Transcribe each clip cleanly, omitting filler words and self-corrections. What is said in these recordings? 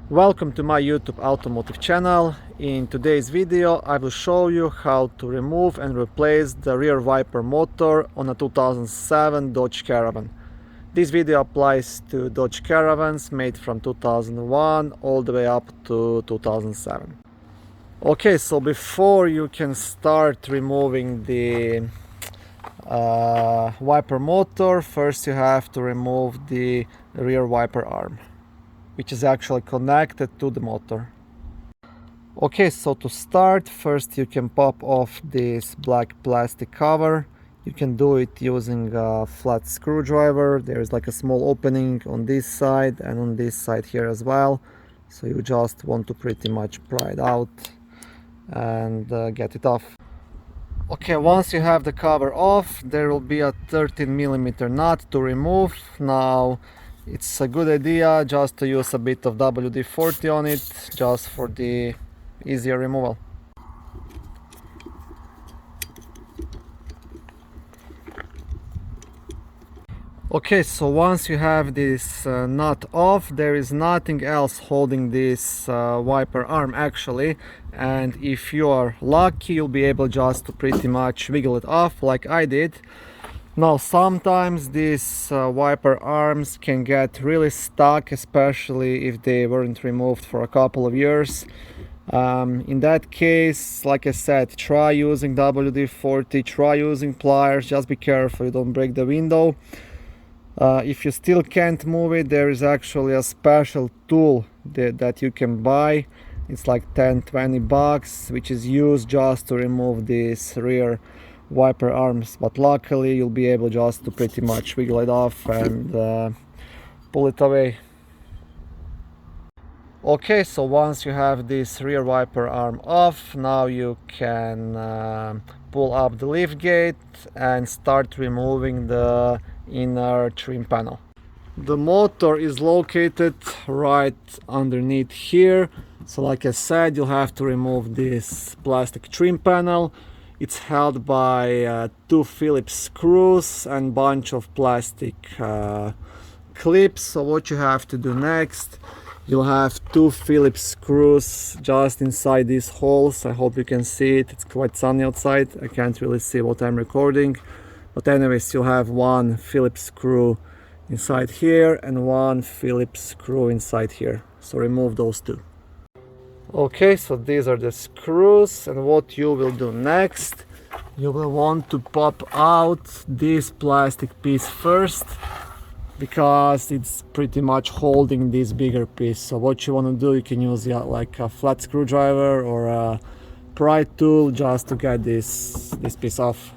Welcome to my YouTube automotive channel. In today's video I will show you how to remove and replace the rear wiper motor on a 2007 Dodge Caravan. This video applies to Dodge Caravans made from 2001 all the way up to 2007. Okay, so before you can start removing the wiper motor, first you have to remove the rear wiper arm, which is actually connected to the motor. Okay, so to start, first you can pop off this black plastic cover. You can do it using a flat screwdriver. There is like a small opening on this side and on this side here as well. So you just want to pretty much pry it out and get it off. Okay, once you have the cover off, there will be a 13mm nut to remove. Now, it's a good idea just to use a bit of WD-40 on it, just for the easier removal. Okay, so once you have this nut off, there is nothing else holding this wiper arm actually, and if you are lucky you'll be able just to pretty much wiggle it off like I did. Now sometimes these wiper arms can get really stuck, especially if they weren't removed for a couple of years. In that case, like I said, try using WD-40, try using pliers, just be careful you don't break the window. If you still can't move it, there is actually a special tool that you can buy. It's like 10-20 bucks, which is used just to remove these rear wiper arms, but luckily you'll be able just to pretty much wiggle it off and pull it away. Okay, so once you have this rear wiper arm off, now you can pull up the lift gate and start removing the inner trim panel. The motor is located right underneath here, so like I said, you'll have to remove this plastic trim panel. It's held by 2 Phillips screws and bunch of plastic clips. So what you have to do next, you'll have 2 Phillips screws just inside these holes. I hope you can see it. It's quite sunny outside. I can't really see what I'm recording. But anyways, you'll have 1 Phillips screw inside here and 1 Phillips screw inside here. So remove those 2. Okay, so these are the screws, and what you will do next, you will want to pop out this plastic piece first, because it's pretty much holding this bigger piece. So what you want to do, you can use like a flat screwdriver or a pry tool just to get this piece off.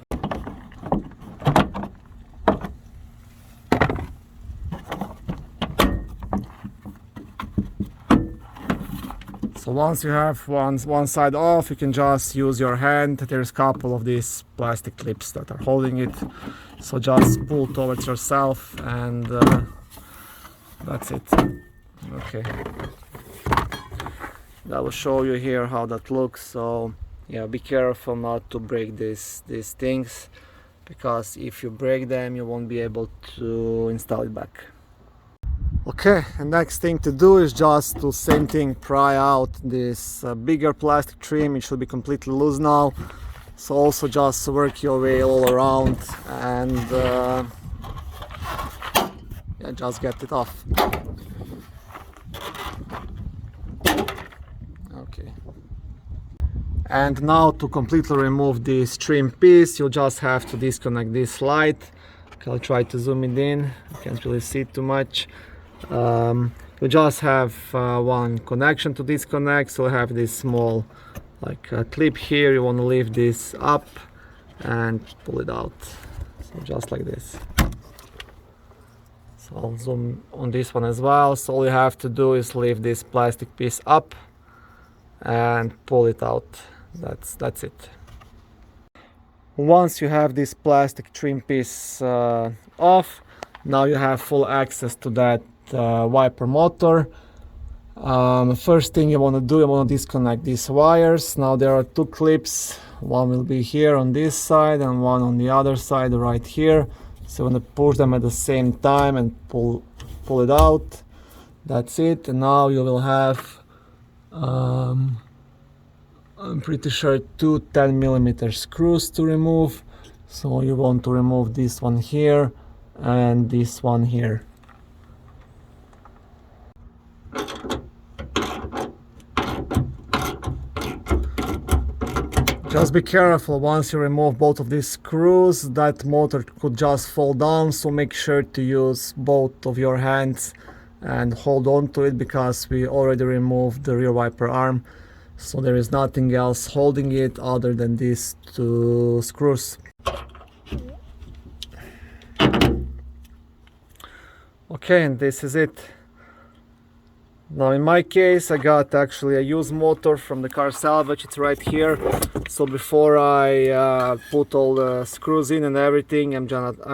So once you have one side off, you can just use your hand. There's a couple of these plastic clips that are holding it. So just pull towards yourself and that's it. Okay. I will show you here how that looks. So yeah, be careful not to break these things, because if you break them, you won't be able to install it back. Okay, and next thing to do is just to same thing, pry out this bigger plastic trim. It should be completely loose now. So also just work your way all around and yeah, just get it off. Okay. And now to completely remove this trim piece, you'll just have to disconnect this light. Okay, I'll try to zoom it in. I can't really see it too much. You just have one connection to disconnect, so I have this small like clip here. You want to lift this up and pull it out, so just like this. So I'll zoom on this one as well. So all you have to do is lift this plastic piece up and pull it out. That's it. Once you have this plastic trim piece off, now you have full access to that wiper motor. First thing you want to do, you want to disconnect these wires. Now there are 2 clips. One will be here on this side and one on the other side right here. So you want to push them at the same time and pull it out. That's it. And now you will have I'm pretty sure two 10mm screws to remove. So you want to remove this one here and this one here. Just be careful, once you remove both of these screws, that motor could just fall down, so make sure to use both of your hands and hold on to it, because we already removed the rear wiper arm, so there is nothing else holding it other than these two screws. Okay, and this is it. Now in my case I got actually a used motor from the car salvage, it's right here. So before I put all the screws in and everything, I'm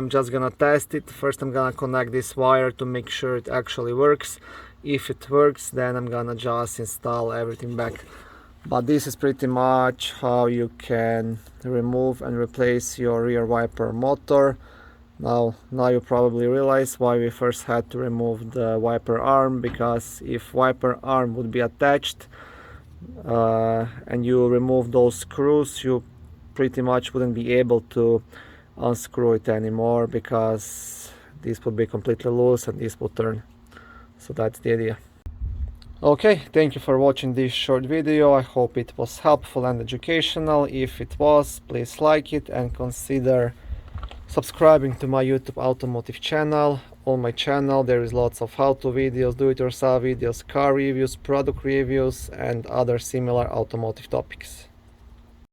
just gonna test it. First I'm gonna connect this wire to make sure it actually works. If it works, then I'm gonna just install everything back. But this is pretty much how you can remove and replace your rear wiper motor. Now you probably realize why we first had to remove the wiper arm, because if wiper arm would be attached and you remove those screws, you pretty much wouldn't be able to unscrew it anymore, because this would be completely loose and this will turn. So that's the idea. Okay, thank you for watching this short video. I hope it was helpful and educational. If it was, please like it and consider subscribing to my YouTube automotive channel. On my channel there is lots of how-to videos, do-it-yourself videos, car reviews, product reviews and other similar automotive topics.